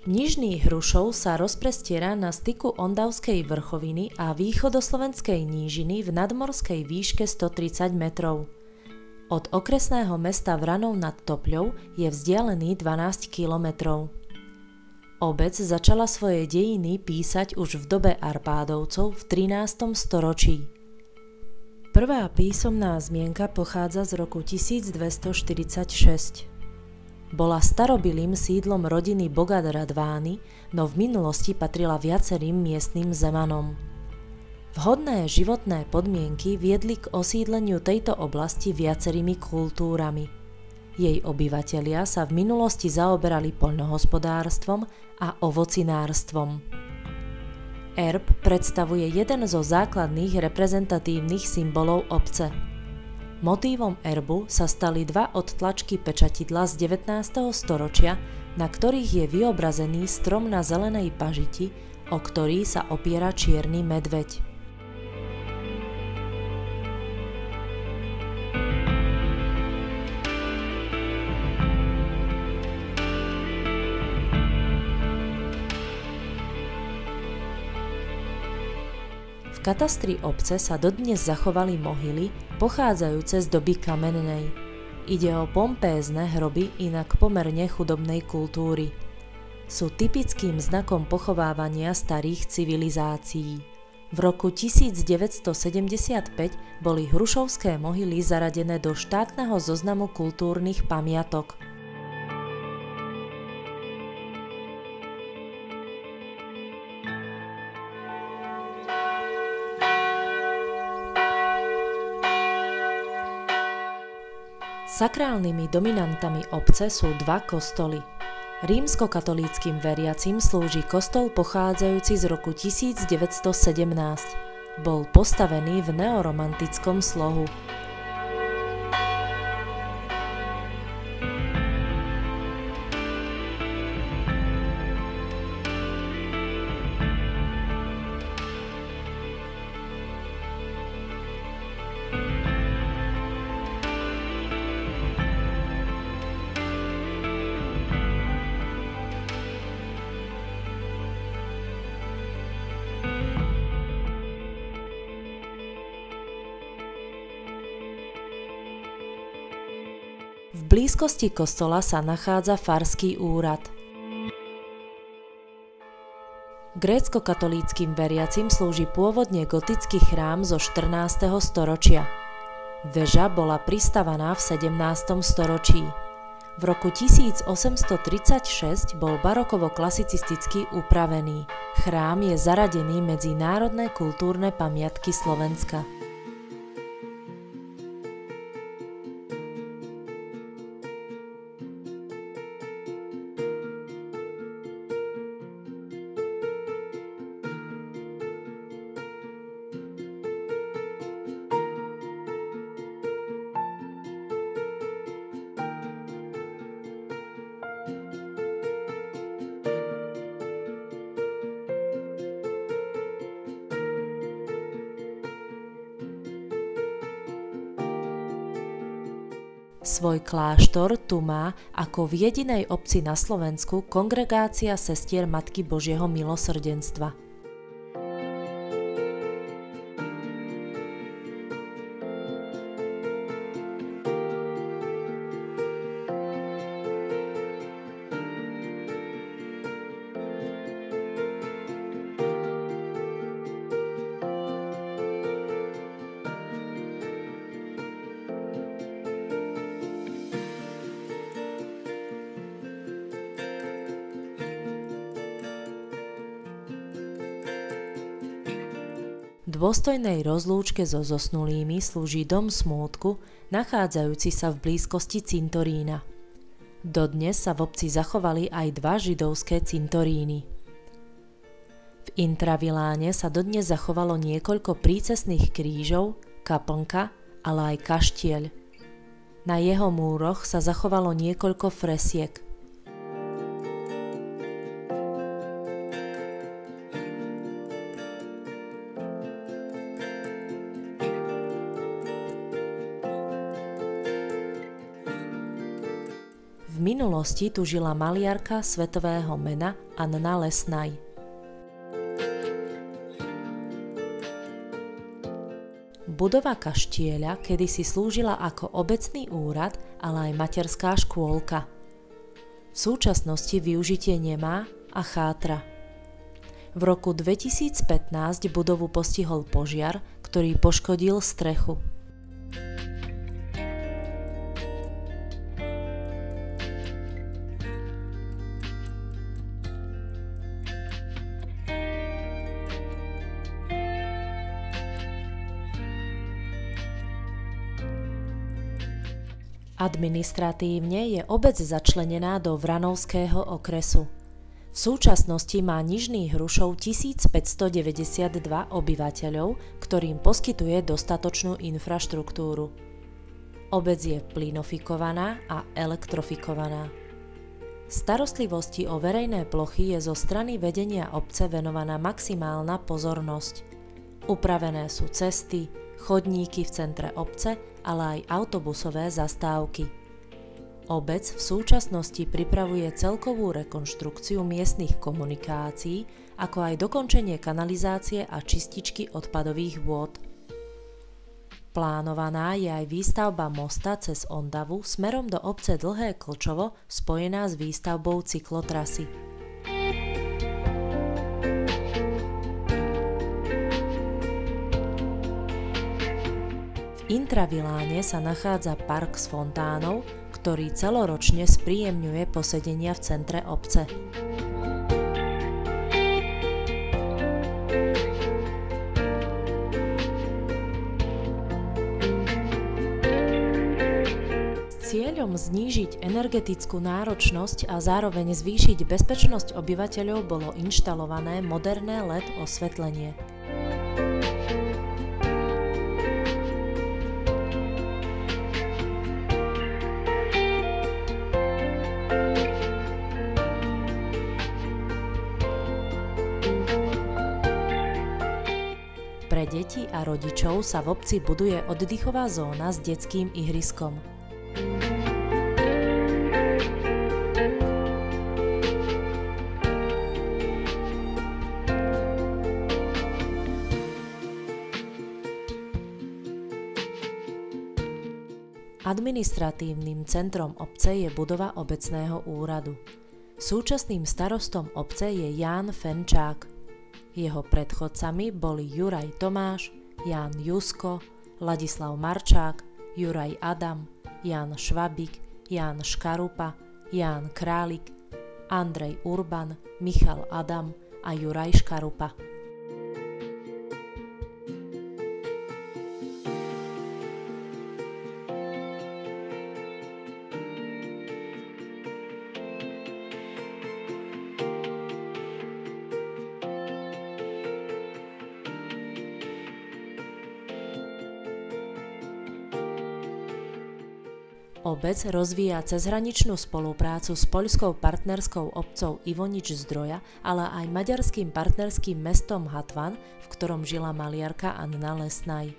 Nižný Hrušov sa rozprestiera na styku Ondavskej vrchoviny a východoslovenskej nížiny v nadmorskej výške 130 metrov. Od okresného mesta Vranov nad Topľou je vzdialený 12 kilometrov. Obec začala svoje dejiny písať už v dobe Arpádovcov v 13. storočí. Prvá písomná zmienka pochádza z roku 1246. Bola starobilým sídlom rodiny Bogat Radvány, no v minulosti patrila viacerým miestnym zemanom. Vhodné životné podmienky viedli k osídleniu tejto oblasti viacerými kultúrami. Jej obyvatelia sa v minulosti zaoberali poľnohospodárstvom a ovocinárstvom. Erb predstavuje jeden zo základných reprezentatívnych symbolov obce. Motívom erbu sa stali dva odtlačky pečatidla z 19. storočia, na ktorých je vyobrazený strom na zelenej pažiti, o ktorý sa opiera čierny medveď. V katastri obce sa dodnes zachovali mohyly pochádzajúce z doby kamennej. Ide o pompézne hroby inak pomerne chudobnej kultúry. Sú typickým znakom pochovávania starých civilizácií. V roku 1975 boli hrušovské mohyly zaradené do štátneho zoznamu kultúrnych pamiatok. Sakrálnymi dominantami obce sú dva kostoly. Rímskokatolíckym veriacim slúži kostol pochádzajúci z roku 1917. Bol postavený v neoromantickom slohu. V blízkosti kostola sa nachádza farský úrad. Grécko-katolíckym veriacim slúži pôvodne gotický chrám zo 14. storočia. Veža bola pristavaná v 17. storočí. V roku 1836 bol barokovo-klasicisticky upravený. Chrám je zaradený medzi národné kultúrne pamiatky Slovenska. Svoj kláštor tu má ako v jedinej obci na Slovensku Kongregácia sestier Matky Božieho milosrdenstva. Dôstojnej rozlúčke so zosnulými slúži dom smútku, nachádzajúci sa v blízkosti cintorína. Dodnes sa v obci zachovali aj dva židovské cintoríny. V intraviláne sa dodnes zachovalo niekoľko prícestných krížov, kaplnka, ale aj kaštieľ. Na jeho múroch sa zachovalo niekoľko fresiek. V minulosti tu žila maliarka svetového mena Anna Lesnaj. Budova kaštieľa kedysi slúžila ako obecný úrad, ale aj materská škôlka. V súčasnosti využitie nemá a chátra. V roku 2015 budovu postihol požiar, ktorý poškodil strechu. Administratívne je obec začlenená do Vranovského okresu. V súčasnosti má Nižný Hrušov 1592 obyvateľov, ktorým poskytuje dostatočnú infraštruktúru. Obec je plynofikovaná a elektrofikovaná. Starostlivosti o verejné plochy je zo strany vedenia obce venovaná maximálna pozornosť. Upravené sú cesty, chodníky v centre obce, ale aj autobusové zastávky. Obec v súčasnosti pripravuje celkovú rekonštrukciu miestnych komunikácií, ako aj dokončenie kanalizácie a čističky odpadových vôd. Plánovaná je aj výstavba mosta cez Ondavu smerom do obce Dlhé Klčovo, spojená s výstavbou cyklotrasy. V intraviláne sa nachádza park s fontánou, ktorý celoročne spríjemňuje posedenia v centre obce. S cieľom znížiť energetickú náročnosť a zároveň zvýšiť bezpečnosť obyvateľov bolo inštalované moderné LED osvetlenie. Pre deti a rodičov sa v obci buduje oddychová zóna s detským ihriskom. Administratívnym centrom obce je budova obecného úradu. Súčasným starostom obce je Ján Fenčák. Jeho predchodcami boli Juraj Tomáš, Ján Jusko, Ladislav Marčák, Juraj Adam, Ján Švabik, Ján Škarupa, Ján Králik, Andrej Urban, Michal Adam a Juraj Škarupa. Obec rozvíja cezhraničnú spoluprácu s poľskou partnerskou obcou Ivonič-Zdroja, ale aj maďarským partnerským mestom Hatvan, v ktorom žila maliarka Anna Lesnaj.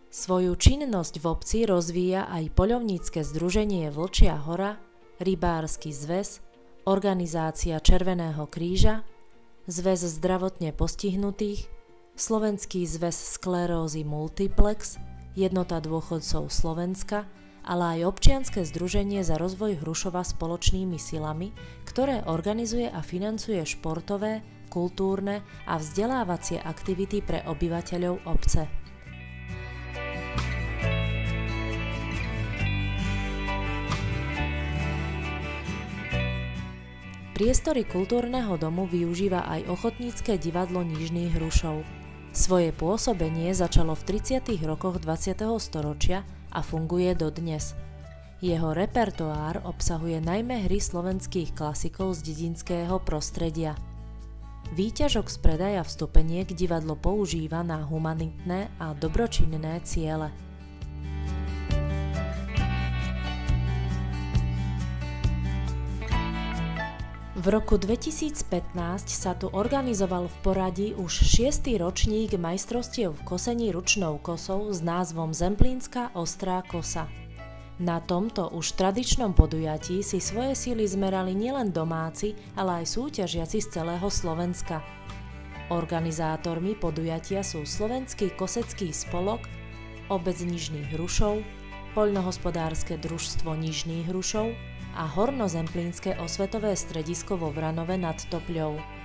Svoju činnosť v obci rozvíja aj poľovnícke združenie Vlčia hora, Rybársky zväz, Organizácia Červeného kríža, Zväz zdravotne postihnutých, Slovenský zväz sklerózy Multiplex, Jednota dôchodcov Slovenska, ale aj občianske združenie za rozvoj Hrušova spoločnými silami, ktoré organizuje a financuje športové, kultúrne a vzdelávacie aktivity pre obyvateľov obce. Priestory kultúrneho domu využíva aj ochotnícke divadlo Nižný Hrušov. Svoje pôsobenie začalo v 30. rokoch 20. storočia a funguje dodnes. Jeho repertoár obsahuje najmä hry slovenských klasikov z dedinského prostredia. Výťažok z predaja vstupeniek divadlo používa na humanitné a dobročinné ciele. V roku 2015 sa tu organizoval v poradí už 6. ročník majstrovstiev v kosení ručnou kosou s názvom Zemplínska ostrá kosa. Na tomto už tradičnom podujatí si svoje sily zmerali nielen domáci, ale aj súťažiaci z celého Slovenska. Organizátormi podujatia sú Slovenský kosecký spolok, Obec Nižných Hrušov, Poľnohospodárske družstvo Nižných Hrušov a Hornozemplínske osvetové stredisko vo Vranove nad Topľou.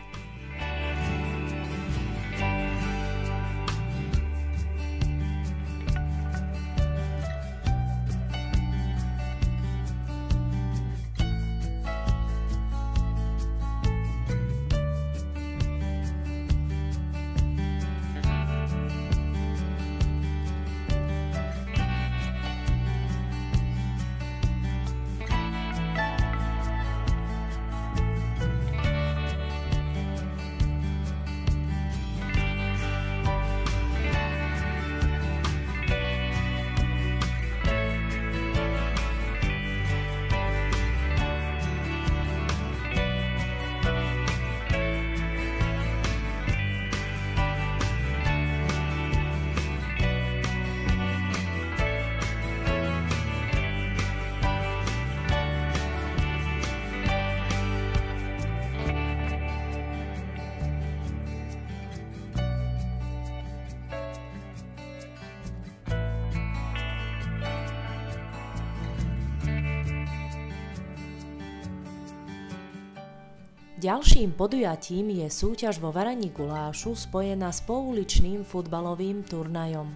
Ďalším podujatím je súťaž vo varaní gulášu spojená s pouličným futbalovým turnajom.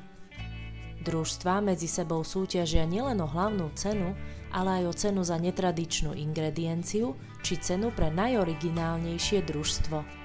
Družstvá medzi sebou súťažia nielen o hlavnú cenu, ale aj o cenu za netradičnú ingredienciu či cenu pre najoriginálnejšie družstvo.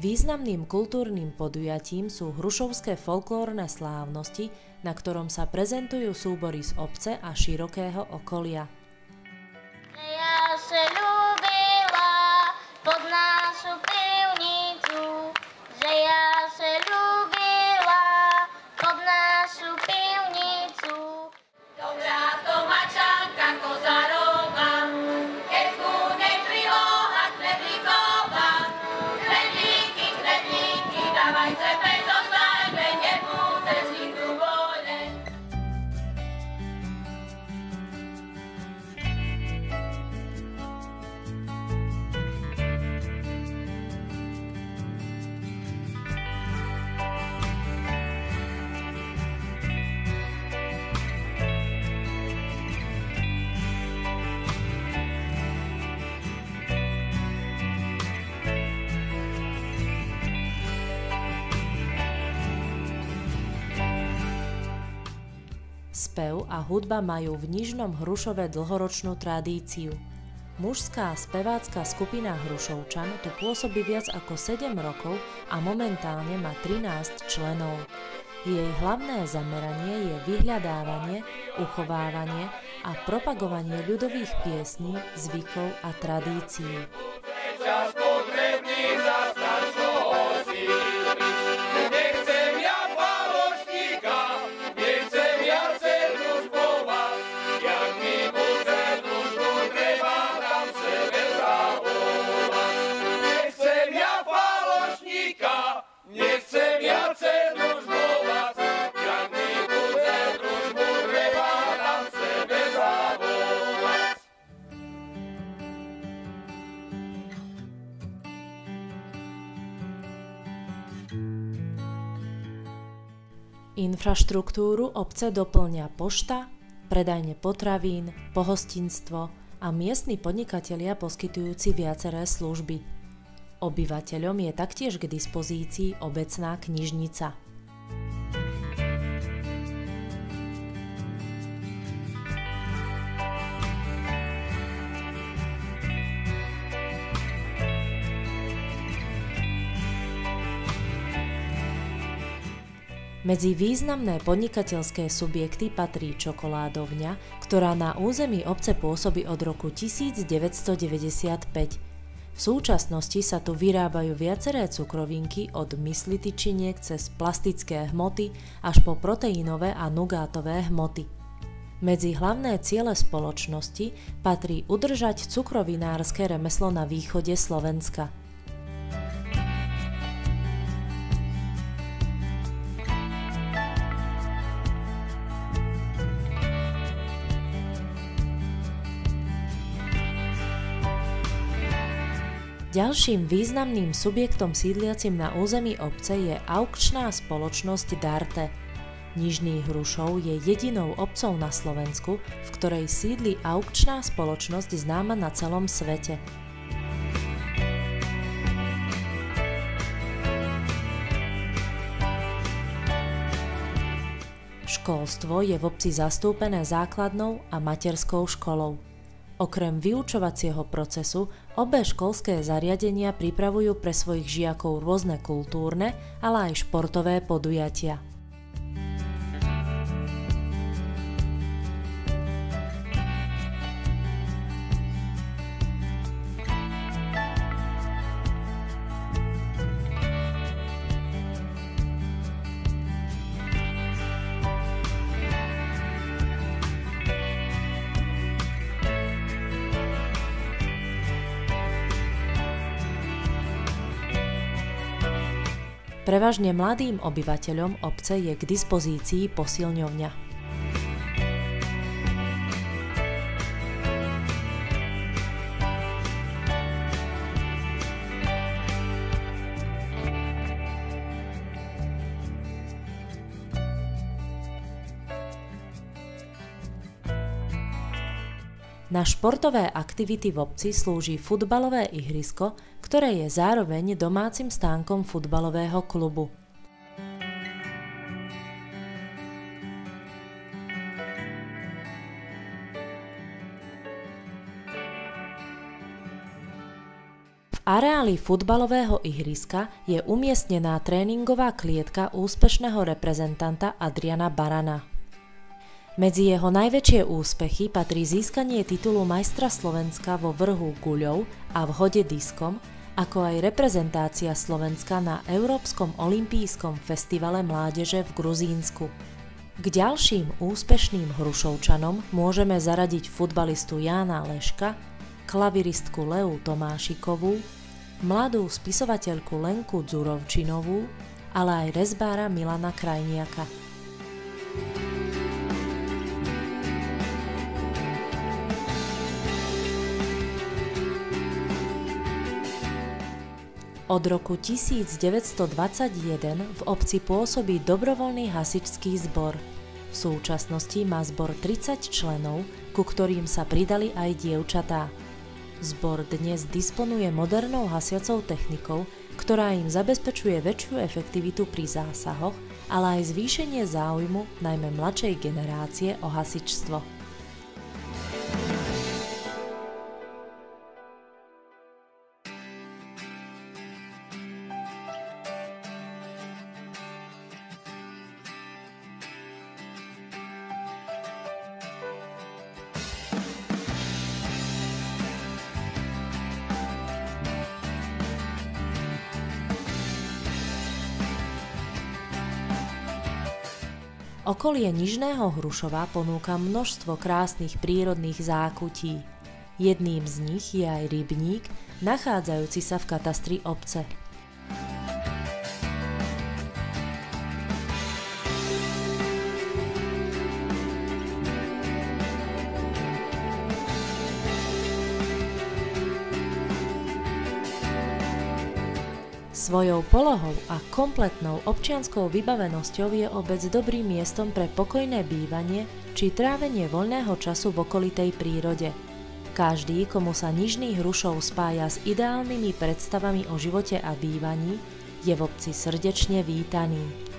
Významným kultúrnym podujatím sú hrušovské folklórne slávnosti, na ktorom sa prezentujú súbory z obce a širokého okolia. Ja sa ľúbila pod našu pivnicu, že ja sa ľúbila pod našu pivnicu. Dobrá to mačanka kozárová, keď skúnej pri ohách knedlíková. Knedlíky, dávaj cepej, zostaňme, nebudeš nikdu voľnej. Spev a hudba majú v Nižnom Hrušove dlhoročnú tradíciu. Mužská spevácka skupina Hrušovčan tu pôsobí viac ako 7 rokov a momentálne má 13 členov. Jej hlavné zameranie je vyhľadávanie, uchovávanie a propagovanie ľudových piesní, zvykov a tradícií. Čas potrebný za staršou nechcem ja falošníka, nechcem ja celú zbovať, jak mi bude dlužbu treba tam sebe zavolať. Nechcem ja falošníka, Infraštruktúru obce doplňa pošta, predajne potravín, pohostinstvo a miestni podnikatelia poskytujúci viaceré služby. Obyvateľom je taktiež k dispozícii obecná knižnica. Medzi významné podnikateľské subjekty patrí čokoládovňa, ktorá na území obce pôsobí od roku 1995. V súčasnosti sa tu vyrábajú viaceré cukrovinky od myslityčiniek cez plastické hmoty až po proteínové a nugátové hmoty. Medzi hlavné ciele spoločnosti patrí udržať cukrovinárske remeslo na východe Slovenska. Ďalším významným subjektom sídliacim na území obce je aukčná spoločnosť Darte. Nižný Hrušov je jedinou obcou na Slovensku, v ktorej sídli aukčná spoločnosť známa na celom svete. Školstvo je v obci zastúpené základnou a materskou školou. Okrem vyučovacieho procesu, obe školské zariadenia pripravujú pre svojich žiakov rôzne kultúrne, ale aj športové podujatia. Prevažne mladým obyvateľom obce je k dispozícii posilňovňa. Na športové aktivity v obci slúži futbalové ihrisko, ktoré je zároveň domácim stánkom futbalového klubu. V areáli futbalového ihriska je umiestnená tréningová klietka úspešného reprezentanta Adriana Barana. Medzi jeho najväčšie úspechy patrí získanie titulu majstra Slovenska vo vrhu guľou a v hode diskom, ako aj reprezentácia Slovenska na Európskom olympijskom festivale mládeže v Gruzínsku. K ďalším úspešným Hrušovčanom môžeme zaradiť futbalistu Jána Leška, klaviristku Leu Tomášikovú, mladú spisovateľku Lenku Dzurovčinovú, ale aj rezbára Milana Krajniaka. Od roku 1921 v obci pôsobí dobrovoľný hasičský zbor. V súčasnosti má zbor 30 členov, ku ktorým sa pridali aj dievčatá. Zbor dnes disponuje modernou hasiacou technikou, ktorá im zabezpečuje väčšiu efektivitu pri zásahoch, ale aj zvýšenie záujmu najmä mladšej generácie o hasičstvo. Okolie Nižného Hrušova ponúka množstvo krásnych prírodných zákutí. Jedným z nich je aj rybník, nachádzajúci sa v katastri obce. Svojou polohou a kompletnou občianskou vybavenosťou je obec dobrým miestom pre pokojné bývanie či trávenie voľného času v okolitej prírode. Každý, komu sa Nižný Hrušov spája s ideálnymi predstavami o živote a bývaní, je v obci srdečne vítaný.